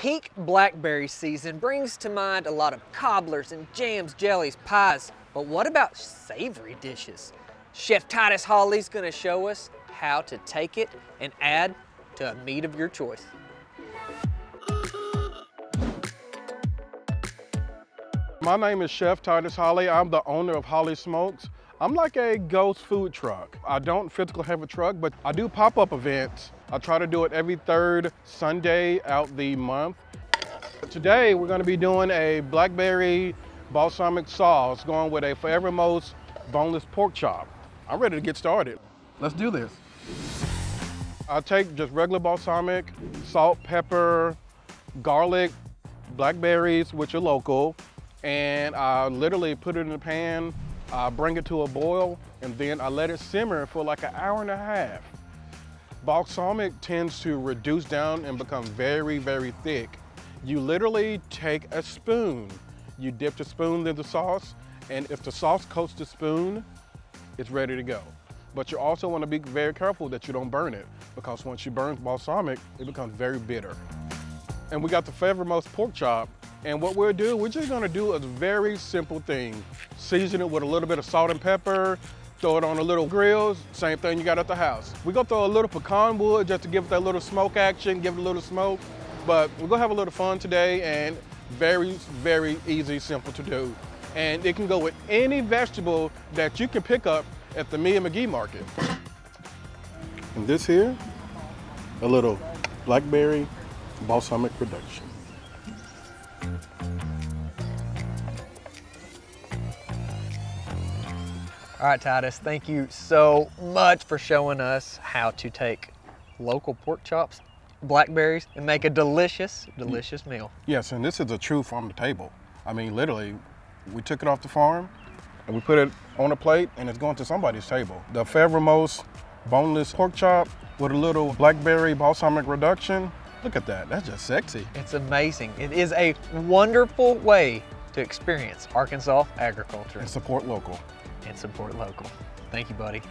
Peak blackberry season brings to mind a lot of cobblers and jams, jellies, pies. But what about savory dishes? Chef Titus Holly's gonna show us how to take it and add to a meat of your choice. My name is Chef Titus Holly. I'm the owner of Holly Smokes. I'm like a ghost food truck. I don't physically have a truck, but I do pop-up events. I try to do it every third Sunday out the month. Today, we're gonna be doing a blackberry balsamic sauce going with a Forevermost boneless pork chop. I'm ready to get started. Let's do this. I take just regular balsamic, salt, pepper, garlic, blackberries, which are local, and I literally put it in the pan, I bring it to a boil, and then I let it simmer for like an hour and a half. Balsamic tends to reduce down and become very, very thick. You literally take a spoon, you dip the spoon in the sauce, and if the sauce coats the spoon, it's ready to go. But you also want to be very careful that you don't burn it, because once you burn balsamic, it becomes very bitter. And we got the Forevermost pork chop, and what we're just gonna do a very simple thing. Season it with a little bit of salt and pepper, throw it on a little grill, same thing you got at the house. We're gonna throw a little pecan wood just to give it that little smoke action, give it a little smoke. But we're gonna have a little fun today, and very, very easy, simple to do. And it can go with any vegetable that you can pick up at the McGee market. And this here, a little blackberry balsamic reduction. All right, Titus, thank you so much for showing us how to take local pork chops, blackberries, and make a delicious, delicious meal. Yes, and this is a true farm to table. I mean, literally, we took it off the farm and we put it on a plate and it's going to somebody's table. The Forevermost boneless pork chop with a little blackberry balsamic reduction. Look at that, that's just sexy. It's amazing. It is a wonderful way to experience Arkansas agriculture. And support local. And support local. Thank you, buddy.